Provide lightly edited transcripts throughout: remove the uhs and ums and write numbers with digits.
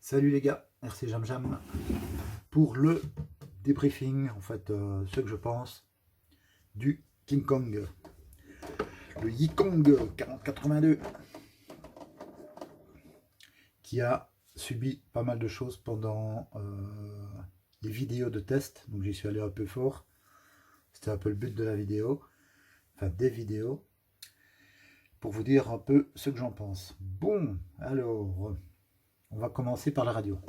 Salut les gars, RC Jam Jam pour le débriefing, en fait, ce que je pense du King Kong, le Yikong 4082, qui a subi pas mal de choses pendant les vidéos de test. Donc j'y suis allé un peu fort, c'était un peu le but de la vidéo, enfin des vidéos, pour vous dire un peu ce que j'en pense. Bon, alors, on va commencer par la radio.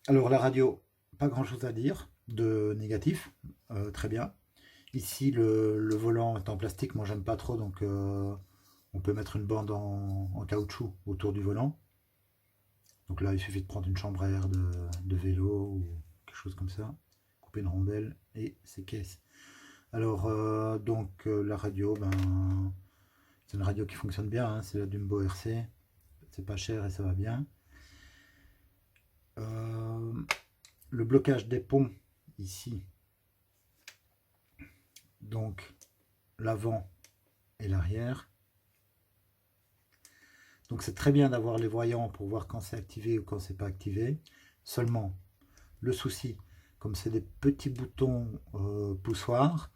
Alors la radio, pas grand chose à dire de négatif, très bien. Ici le volant est en plastique, moi j'aime pas trop, donc on peut mettre une bande en caoutchouc autour du volant. Donc là il suffit de prendre une chambre à air de vélo ou quelque chose comme ça, couper une rondelle et c'est caisse. Alors la radio, c'est une radio qui fonctionne bien, hein, c'est la Dumbo RC, c'est pas cher et ça va bien. Le blocage des ponts ici, donc l'avant et l'arrière. Donc c'est très bien d'avoir les voyants pour voir quand c'est activé ou quand c'est pas activé. Seulement, le souci, comme c'est des petits boutons poussoirs,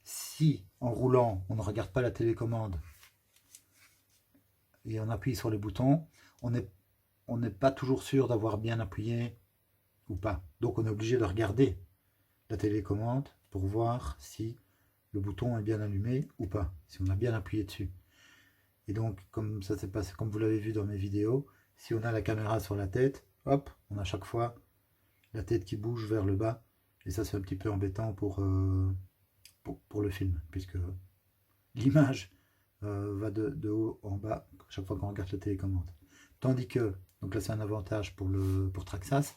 si en roulant on ne regarde pas la télécommande et on appuie sur les boutons, on n'est pas toujours sûr d'avoir bien appuyé ou pas. Donc on est obligé de regarder la télécommande pour voir si le bouton est bien allumé ou pas, si on a bien appuyé dessus. Et donc, comme ça s'est passé, comme vous l'avez vu dans mes vidéos, si on a la caméra sur la tête, hop, on a chaque fois la tête qui bouge vers le bas. Et ça, c'est un petit peu embêtant pour le film, puisque l'image va de haut en bas chaque fois qu'on regarde la télécommande. Tandis que, donc là c'est un avantage pour Traxxas,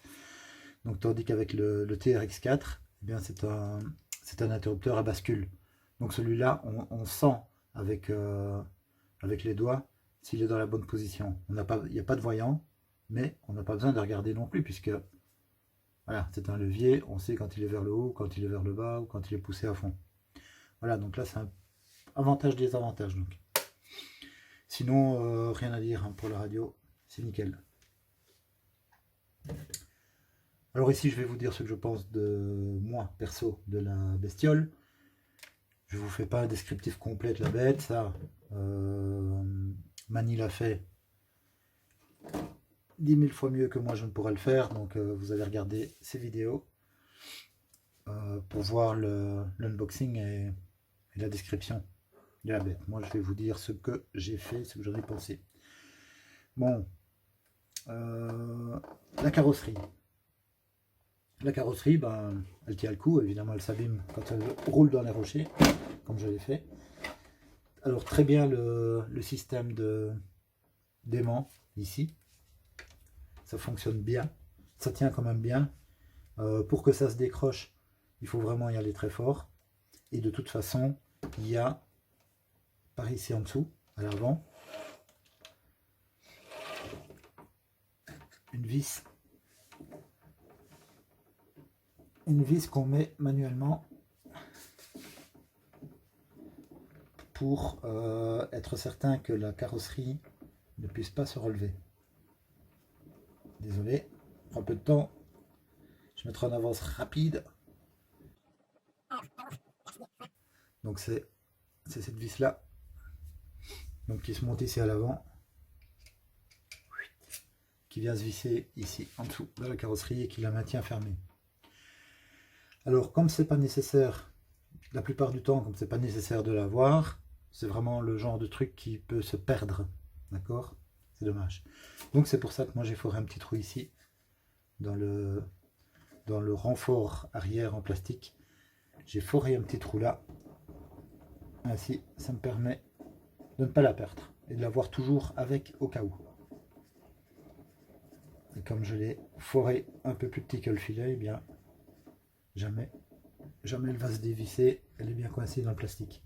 donc tandis qu'avec le TRX4, eh bien c'est un interrupteur à bascule. Donc celui-là, on sent avec les doigts s'il est dans la bonne position. Il n'y a pas de voyant, mais on n'a pas besoin de regarder non plus, puisque voilà, c'est un levier, on sait quand il est vers le haut, quand il est vers le bas, ou quand il est poussé à fond. Voilà, donc là c'est un avantage désavantage. Donc. Sinon, rien à dire hein, pour la radio, c'est nickel. Alors ici, je vais vous dire ce que je pense de moi, perso, de la bestiole. Je vous fais pas un descriptif complet de la bête, ça, Mani l'a fait 10 000 fois mieux que moi je ne pourrais le faire, donc vous allez regarder ces vidéos pour voir l'unboxing et la description de la bête. Moi je vais vous dire ce que j'ai fait, ce que j'en ai pensé. Bon, la carrosserie. La carrosserie, elle tient le coup, évidemment elle s'abîme quand elle roule dans les rochers, comme je l'ai fait. Alors très bien le système d'aimant ici, ça fonctionne bien, ça tient quand même bien. Pour que ça se décroche, il faut vraiment y aller très fort. Et de toute façon, il y a par ici en dessous, à l'avant, une vis qu'on met manuellement pour être certain que la carrosserie ne puisse pas se relever. Désolé, un peu de temps, je mettrai en avance rapide. Donc c'est cette vis là, donc qui se monte ici à l'avant, qui vient se visser ici en dessous de la carrosserie et qui la maintient fermée. Alors comme c'est pas nécessaire, la plupart du temps, comme c'est pas nécessaire de l'avoir, c'est vraiment le genre de truc qui peut se perdre, d'accord? C'est dommage. Donc c'est pour ça que moi j'ai foré un petit trou ici, dans le renfort arrière en plastique. J'ai foré un petit trou là. Ainsi, ça me permet de ne pas la perdre et de l'avoir toujours avec au cas où. Et comme je l'ai foré un peu plus petit que le filet, eh bien jamais elle va se dévisser, elle est bien coincée dans le plastique.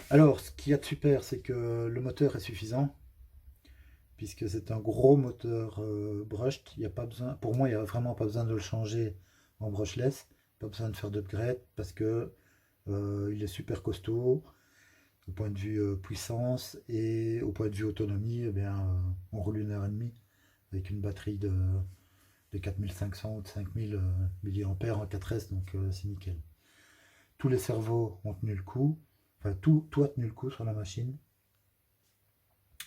Alors, ce qu'il y a de super, c'est que le moteur est suffisant, puisque c'est un gros moteur brushed. Il y a pas besoin, pour moi, il n'y a vraiment pas besoin de le changer en brushless. pas besoin de faire d'upgrade parce que il est super costaud au point de vue puissance et au point de vue autonomie, eh bien, on roule 1 h 30 avec une batterie de 4500 ou de 5000 mAh en 4S, donc c'est nickel. Tous les servos ont tenu le coup, enfin tout a tenu le coup sur la machine.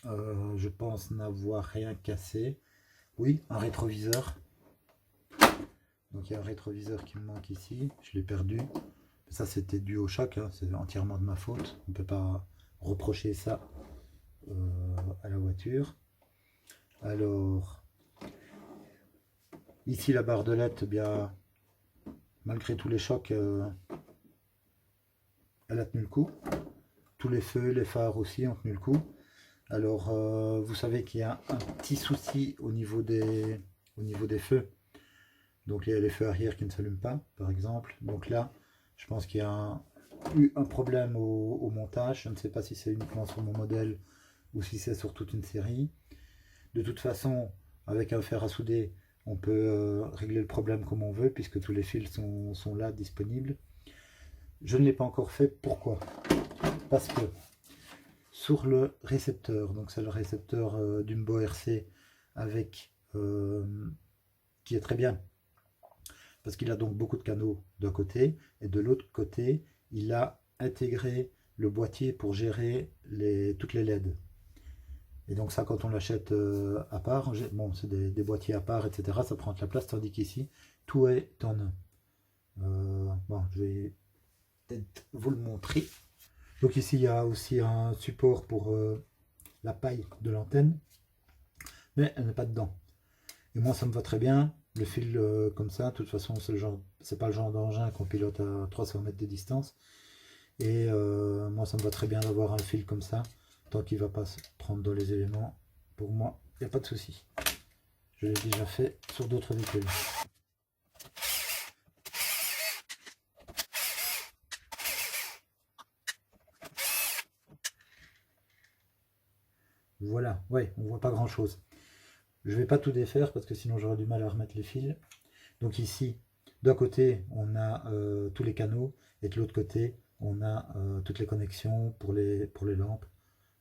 Je pense n'avoir rien cassé. Oui, un rétroviseur. Donc il y a un rétroviseur qui me manque ici, je l'ai perdu. Ça c'était dû au choc, hein. C'est entièrement de ma faute. On ne peut pas reprocher ça à la voiture. Alors, ici la barre de LED, eh bien, malgré tous les chocs, elle a tenu le coup. Tous les feux, les phares aussi ont tenu le coup. Alors, vous savez qu'il y a un petit souci au niveau des feux. Donc, il y a les feux arrière qui ne s'allument pas, par exemple. Donc là, je pense qu'il y a eu un problème au montage. Je ne sais pas si c'est uniquement sur mon modèle ou si c'est sur toute une série. De toute façon, avec un fer à souder, on peut régler le problème comme on veut, puisque tous les fils sont là, disponibles. Je ne l'ai pas encore fait. Pourquoi? Parce que sur le récepteur, donc c'est le récepteur d'Umbo RC avec qui est très bien parce qu'il a donc beaucoup de canaux d'un côté et de l'autre côté il a intégré le boîtier pour gérer toutes les LED. Et donc ça, quand on l'achète à part, bon, c'est des boîtiers à part, etc., ça prend de la place, tandis qu'ici tout est en un. Bon, je vais peut-être vous le montrer. Donc ici il y a aussi un support pour la paille de l'antenne, mais elle n'est pas dedans. Et moi ça me va très bien, le fil comme ça. De toute façon c'est pas le genre d'engin qu'on pilote à 300 mètres de distance. Et moi ça me va très bien d'avoir un fil comme ça, tant qu'il ne va pas se prendre dans les éléments. Pour moi, il n'y a pas de souci. Je l'ai déjà fait sur d'autres véhicules. Voilà, ouais, on voit pas grand chose. Je vais pas tout défaire parce que sinon j'aurais du mal à remettre les fils. Donc ici, d'un côté, on a tous les canaux et de l'autre côté, on a toutes les connexions pour les lampes.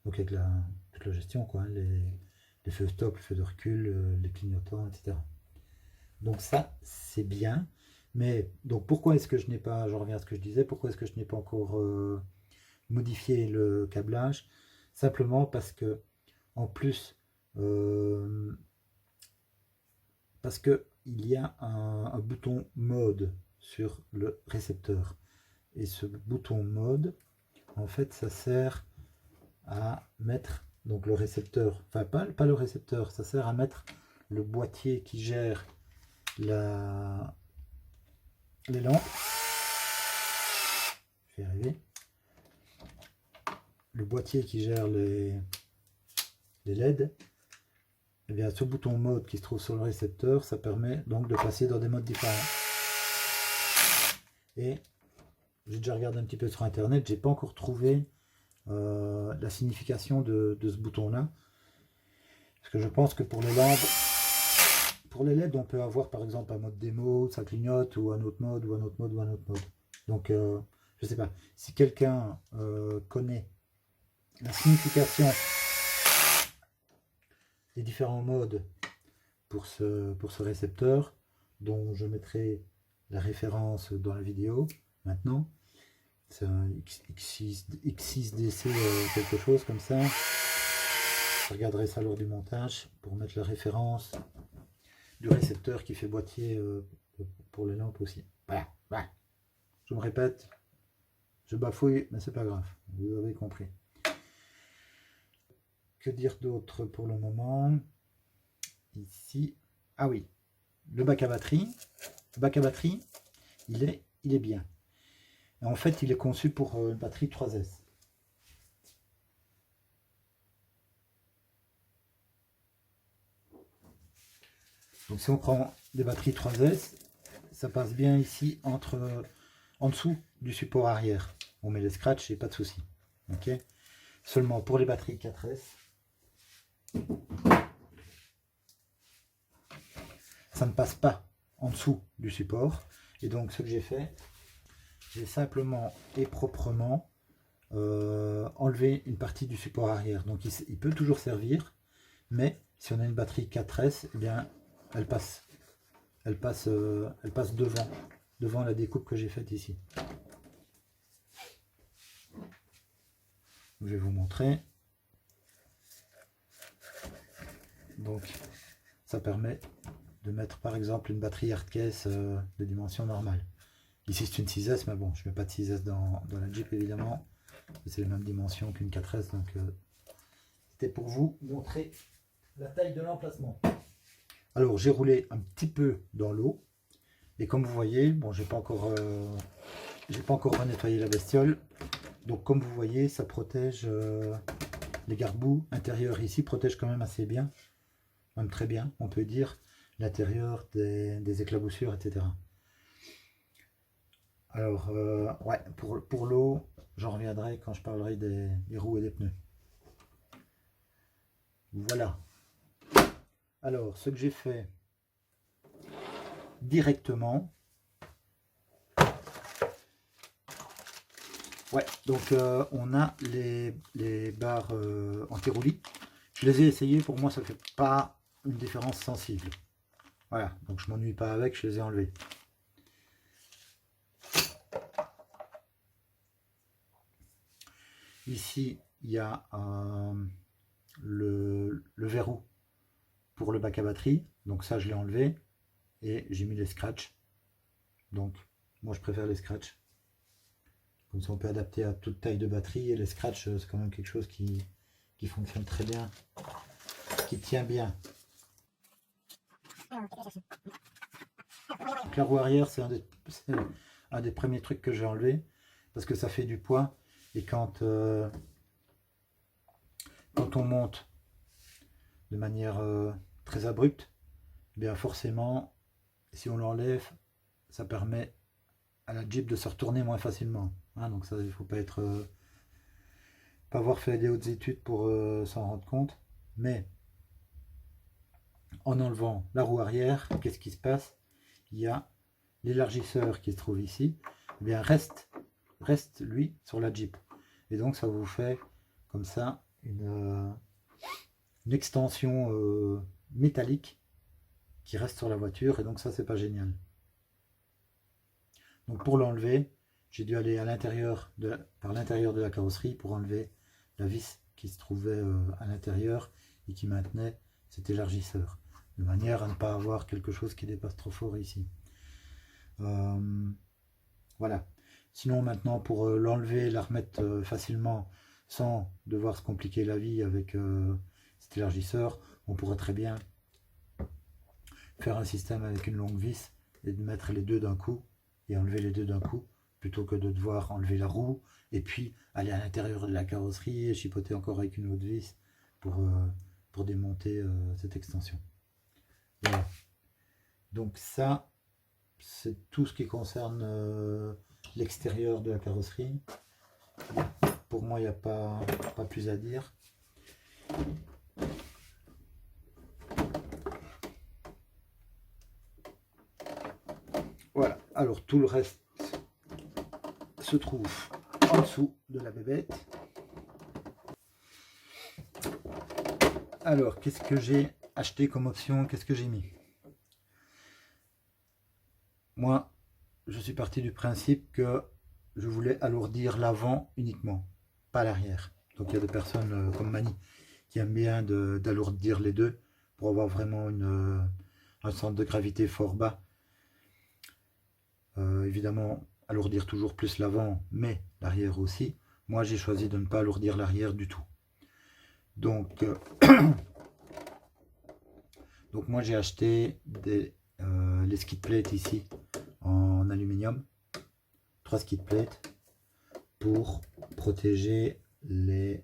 Donc avec toute la gestion, quoi, hein, les feux stop, les feux de recul, les clignotants, etc. Donc ça, c'est bien. Mais donc pourquoi est-ce que je n'ai pas, je reviens à ce que je disais, pourquoi est-ce que je n'ai pas encore modifié le câblage? Simplement parce que, en plus, parce qu'il y a un bouton mode sur le récepteur. Et ce bouton mode, en fait, ça sert à mettre donc le récepteur, enfin pas le récepteur, ça sert à mettre le boîtier qui gère les lampes. Je vais y arriver. Le boîtier qui gère les LED. Et bien ce bouton mode qui se trouve sur le récepteur, ça permet donc de passer dans des modes différents. Et j'ai déjà regardé un petit peu sur internet, j'ai pas encore trouvé la signification de ce bouton là, parce que je pense que pour les lampes, pour les LED, on peut avoir par exemple un mode démo, ça clignote, ou un autre mode, ou un autre mode, ou un autre mode. Donc je sais pas, si quelqu'un connaît la signification des différents modes pour ce récepteur, dont je mettrai la référence dans la vidéo maintenant. C'est un X6DC quelque chose comme ça. Je regarderai ça lors du montage pour mettre la référence du récepteur qui fait boîtier pour les lampes aussi. Voilà, voilà. Je me répète, je bafouille, mais c'est pas grave, vous avez compris. Que dire d'autre pour le moment? Ici, ah oui, le bac à batterie. Le bac à batterie, il est bien. Et en fait, il est conçu pour une batterie 3S. Donc si on prend des batteries 3S, ça passe bien ici en dessous du support arrière. On met les scratchs et pas de souci. Ok. Seulement pour les batteries 4S, ça ne passe pas en dessous du support. Et donc ce que j'ai fait, j'ai simplement et proprement enlevé une partie du support arrière. Donc il peut toujours servir, mais si on a une batterie 4S, eh bien elle passe devant la découpe que j'ai faite ici. Je vais vous montrer. Donc ça permet de mettre par exemple une batterie hardcase de dimension normale. Ici c'est une 6S, mais bon, je ne mets pas de 6S dans la Jeep évidemment. C'est les mêmes dimensions qu'une 4S, donc c'était pour vous montrer la taille de l'emplacement. Alors j'ai roulé un petit peu dans l'eau, et comme vous voyez, bon, j'ai pas encore nettoyé la bestiole, donc comme vous voyez, ça protège les garde-boue intérieurs ici, protège quand même assez bien, même très bien, on peut dire, l'intérieur des éclaboussures, etc. Alors, ouais, pour l'eau, j'en reviendrai quand je parlerai des roues et des pneus. Voilà. Alors, ce que j'ai fait directement, ouais, donc on a les barres anti-roulis. Je les ai essayées, pour moi ça ne fait pas une différence sensible. Voilà, donc je m'ennuie pas avec, je les ai enlevées. Ici, il y a le verrou pour le bac à batterie, donc ça je l'ai enlevé, et j'ai mis les scratchs. Donc moi je préfère les scratchs, comme ça on peut adapter à toute taille de batterie, et les scratchs c'est quand même quelque chose qui fonctionne très bien, qui tient bien. La roue arrière, c'est un des premiers trucs que j'ai enlevé, parce que ça fait du poids, et quand on monte de manière très abrupte, eh bien forcément, si on l'enlève, ça permet à la Jeep de se retourner moins facilement. Hein, donc ça, il ne faut pas avoir fait des hautes études pour s'en rendre compte. Mais en enlevant la roue arrière, qu'est-ce qui se passe? Il y a l'élargisseur qui se trouve ici, eh bien reste lui sur la Jeep. Et donc ça vous fait comme ça une extension métallique qui reste sur la voiture, et donc ça c'est pas génial. Donc pour l'enlever, j'ai dû aller par l'intérieur de la carrosserie pour enlever la vis qui se trouvait à l'intérieur et qui maintenait cet élargisseur, de manière à ne pas avoir quelque chose qui dépasse trop fort ici. Voilà. Sinon maintenant pour l'enlever, la remettre facilement sans devoir se compliquer la vie avec cet élargisseur, on pourrait très bien faire un système avec une longue vis et de mettre les deux d'un coup et enlever les deux d'un coup, plutôt que de devoir enlever la roue et puis aller à l'intérieur de la carrosserie et chipoter encore avec une autre vis pour démonter cette extension. Voilà. Donc ça, c'est tout ce qui concerne l'extérieur de la carrosserie. Pour moi, il n'y a pas plus à dire. Voilà, alors tout le reste se trouve en dessous de la bébête. Alors, qu'est-ce que j'ai acheté comme option? Qu'est-ce que j'ai mis? Moi, je suis parti du principe que je voulais alourdir l'avant uniquement, pas l'arrière. Donc il y a des personnes comme Mani qui aiment bien d'alourdir les deux pour avoir vraiment un centre de gravité fort bas. Évidemment, alourdir toujours plus l'avant, mais l'arrière aussi. Moi, j'ai choisi de ne pas alourdir l'arrière du tout. Donc, donc moi, j'ai acheté les skid plates ici en aluminium, 3 skid plates pour protéger les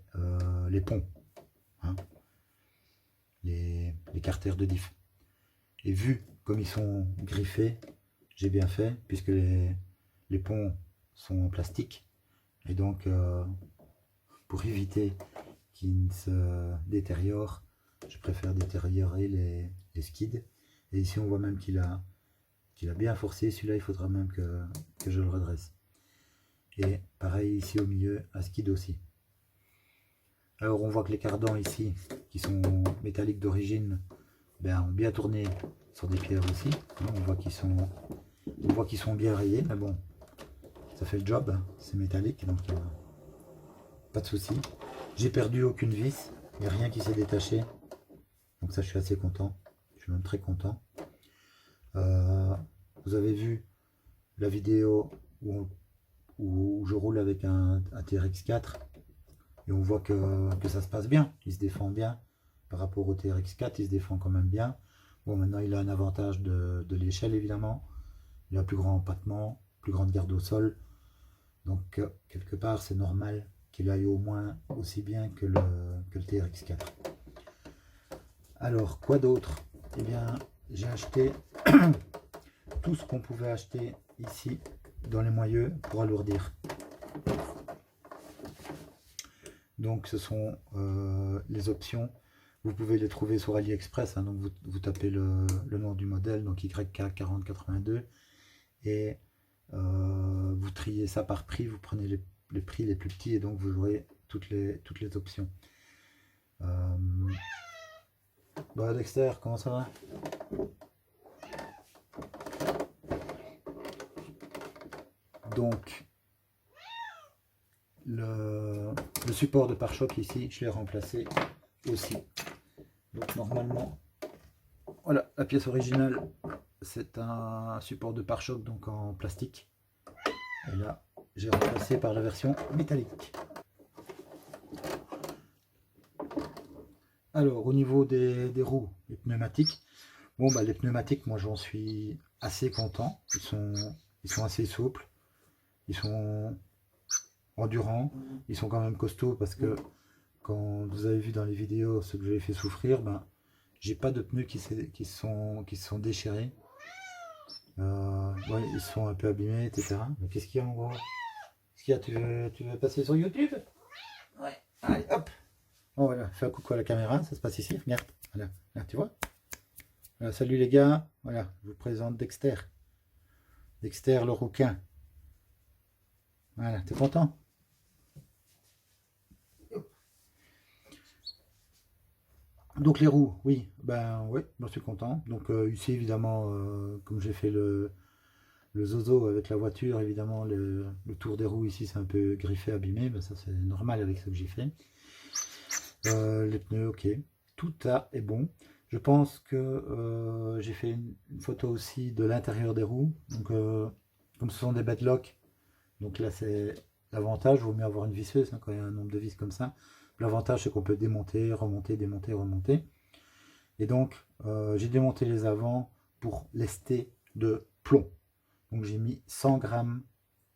ponts, hein, les carters de diff. Et vu comme ils sont griffés, j'ai bien fait, puisque les ponts sont en plastique, et donc pour éviter qu'ils ne se détériorent, je préfère détériorer les skids. Et ici on voit même qu'il a qu'il a bien forcé. Celui-là, il faudra même que je le redresse. Et pareil ici au milieu, à skid aussi. Alors on voit que les cardans ici, qui sont métalliques d'origine, ben, ont bien tourné sur des pierres aussi. On voit qu'ils sont bien rayés, mais bon, ça fait le job, hein. C'est métallique, donc pas de souci. J'ai perdu aucune vis, il n'y a rien qui s'est détaché. Donc ça, je suis assez content. Je suis même très content. Vous avez vu la vidéo où je roule avec un TRX4 et on voit que ça se passe bien. Il se défend bien par rapport au TRX4, il se défend quand même bien. Bon, maintenant il a un avantage de l'échelle évidemment. Il a un plus grand empattement, plus grande garde au sol. Donc quelque part c'est normal qu'il aille au moins aussi bien que le TRX4. Alors quoi d'autre? Eh bien j'ai acheté tout ce qu'on pouvait acheter ici dans les moyeux pour alourdir. Donc ce sont les options. Vous pouvez les trouver sur AliExpress, hein, donc vous tapez le nom du modèle, donc YK4082, et vous triez ça par prix, vous prenez les prix les plus petits et donc vous aurez toutes les options. Bah Dexter, comment ça va? Donc le support de pare-choc ici, je l'ai remplacé aussi. Donc normalement, voilà, la pièce originale, c'est un support de pare-choc donc en plastique. Et là, j'ai remplacé par la version métallique. Alors, au niveau des roues, les pneumatiques, bon bah les pneumatiques, moi j'en suis assez content. Ils sont assez souples, ils sont endurants, ils sont quand même costauds parce que quand vous avez vu dans les vidéos ce que j'ai fait souffrir, ben j'ai pas de pneus qui se sont déchirés. Ouais, ils sont un peu abîmés, etc. Mais qu'est-ce qu'il y a en gros? Qu'est-ce qu'il y a? Tu veux passer sur YouTube? Ouais. Allez, hop. Oh, voilà, fais un coucou à la caméra, ça se passe ici, regarde. Voilà, là, tu vois? Voilà, salut les gars, voilà, je vous présente Dexter. Dexter le rouquin. Voilà, t'es content? Donc les roues, oui, ben ouais, j'en suis content. Donc ici évidemment, comme j'ai fait le zozo avec la voiture, évidemment le tour des roues ici c'est un peu griffé, abîmé, ben ça c'est normal avec ce que j'ai fait. Les pneus, ok, tout est bon. Je pense que j'ai fait une photo aussi de l'intérieur des roues. Donc comme ce sont des bedlocks, donc là c'est l'avantage, il vaut mieux avoir une visseuse hein, quand il y a un nombre de vis comme ça. L'avantage c'est qu'on peut démonter, remonter, démonter, remonter. Et donc j'ai démonté les avants pour lester de plomb. Donc j'ai mis 100 grammes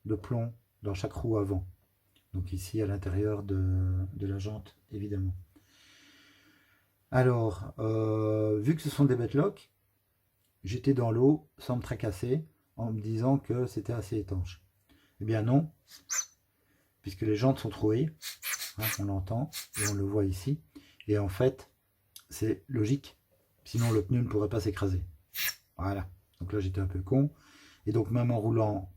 de plomb dans chaque roue avant. Donc ici à l'intérieur de la jante évidemment. Alors vu que ce sont des bedlocks, j'étais dans l'eau sans me tracasser en me disant que c'était assez étanche. Eh bien non, puisque les jantes sont trouées, hein, on l'entend et on le voit ici. Et en fait, c'est logique, sinon le pneu ne pourrait pas s'écraser. Voilà, donc là j'étais un peu con. Et donc même en roulant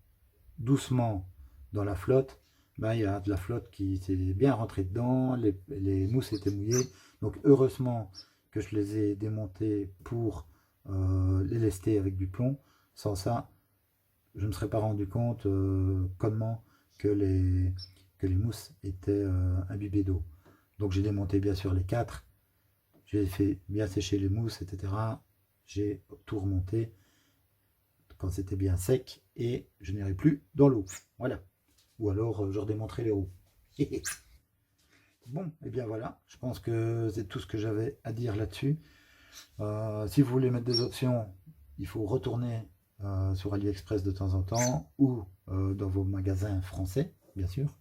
doucement dans la flotte, ben, il y a de la flotte qui s'est bien rentrée dedans, les mousses étaient mouillées. Donc heureusement que je les ai démontées pour les lester avec du plomb. Sans ça, je ne me serais pas rendu compte connement que les mousses étaient imbibées d'eau. Donc j'ai démonté bien sûr les 4, j'ai fait bien sécher les mousses, etc. J'ai tout remonté quand c'était bien sec et je n'irai plus dans l'eau. Voilà. Ou alors je redémonterai les roues. Bon, et bien voilà, je pense que c'est tout ce que j'avais à dire là-dessus. Si vous voulez mettre des options, il faut retourner sur AliExpress de temps en temps ou dans vos magasins français, bien sûr.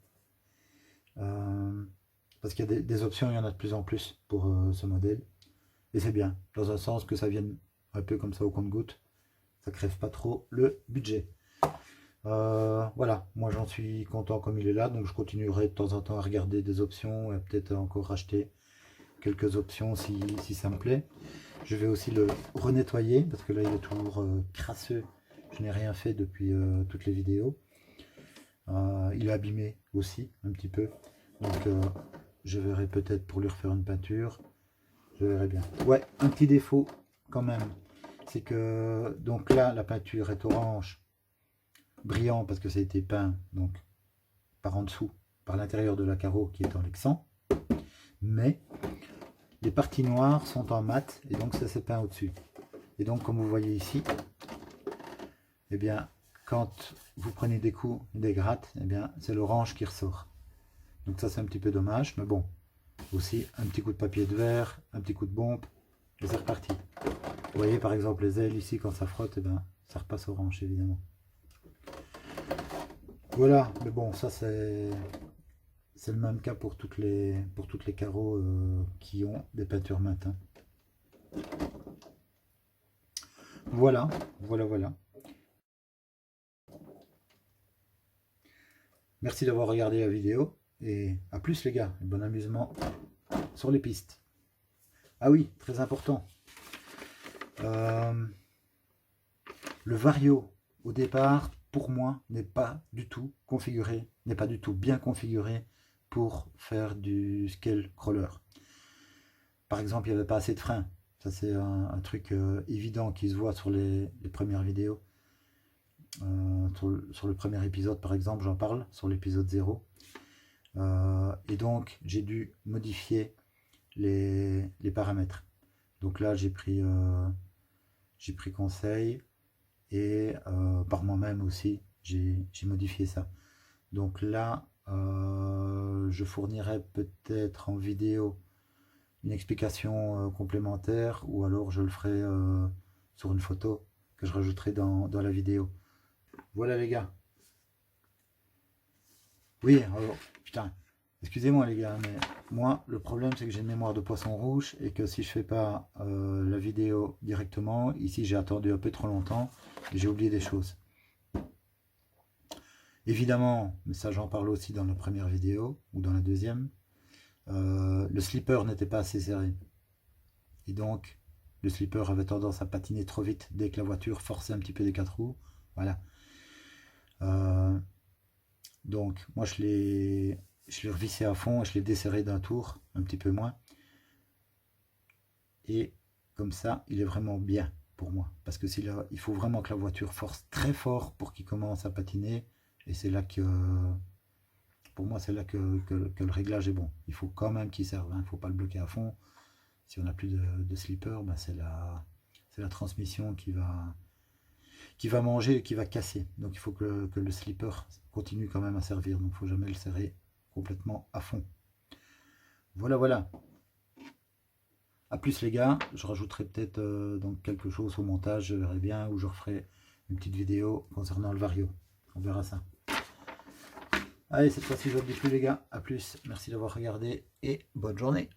Parce qu'il y a des options, il y en a de plus en plus pour ce modèle. Et c'est bien, dans un sens que ça vienne un peu comme ça au compte-gouttes. Ça crève pas trop le budget. Voilà, moi j'en suis content comme il est là, donc je continuerai de temps en temps à regarder des options et peut-être encore racheter quelques options si ça me plaît. Je vais aussi le renettoyer parce que là il est toujours crasseux je n'ai rien fait depuis toutes les vidéos. Il est abîmé aussi un petit peu, donc je verrai peut-être pour lui refaire une peinture, je verrai bien. Ouais, un petit défaut quand même, c'est que donc là la peinture est orange brillant parce que ça a été peint donc par en dessous, par l'intérieur de la carreau qui est en Lexan, mais les parties noires sont en mat et donc ça s'est peint au-dessus. Et donc comme vous voyez ici, eh bien quand vous prenez des coups, des grattes, eh bien c'est l'orange qui ressort. Donc ça c'est un petit peu dommage, mais bon, aussi un petit coup de papier de verre, un petit coup de bombe, et c'est reparti. Vous voyez par exemple les ailes ici, quand ça frotte, eh bien, ça repasse orange évidemment. Voilà, mais bon, ça c'est le même cas pour toutes les carreaux qui ont des peintures mates. Hein. Voilà, voilà. Merci d'avoir regardé la vidéo et à plus les gars, bon amusement sur les pistes. Ah oui, très important. Le Vario, au départ, pour moi, n'est pas du tout configuré, n'est pas du tout bien configuré pour faire du scale crawler. Par exemple, il n'y avait pas assez de freins. Ça, c'est un truc évident qui se voit sur les premières vidéos. Sur le premier épisode, par exemple, j'en parle, sur l'épisode 0. Et donc, j'ai dû modifier les paramètres. Donc là, j'ai pris conseil et par moi-même aussi, j'ai modifié ça. Donc là, je fournirai peut-être en vidéo une explication complémentaire ou alors je le ferai sur une photo que je rajouterai dans la vidéo. Voilà les gars. Oui, alors, putain, excusez-moi les gars, mais moi le problème c'est que j'ai une mémoire de poisson rouge et que si je fais pas la vidéo directement, ici j'ai attendu un peu trop longtemps et j'ai oublié des choses. Évidemment, mais ça j'en parle aussi dans la première vidéo ou dans la deuxième, le slipper n'était pas assez serré. Et donc, le slipper avait tendance à patiner trop vite dès que la voiture forçait un petit peu des 4 roues. Voilà. Donc, moi je l'ai revissé à fond et je l'ai desserré d'un tour, un petit peu moins. Et comme ça, il est vraiment bien pour moi. Parce que il faut vraiment que la voiture force très fort pour qu'il commence à patiner. Et c'est là que... Pour moi, c'est là que le réglage est bon. Il faut quand même qu'il serve. Il ne faut pas le bloquer à fond. Si on n'a plus de slipper, ben c'est la transmission qui va manger et qui va casser. Donc il faut que le slipper continue quand même à servir. Donc il ne faut jamais le serrer complètement à fond. Voilà. A plus les gars. Je rajouterai peut-être donc quelque chose au montage. Je verrai bien. Ou je referai une petite vidéo concernant le Vario. On verra ça. Allez, cette fois-ci, je ne vous dis plus les gars. A plus, merci d'avoir regardé et bonne journée.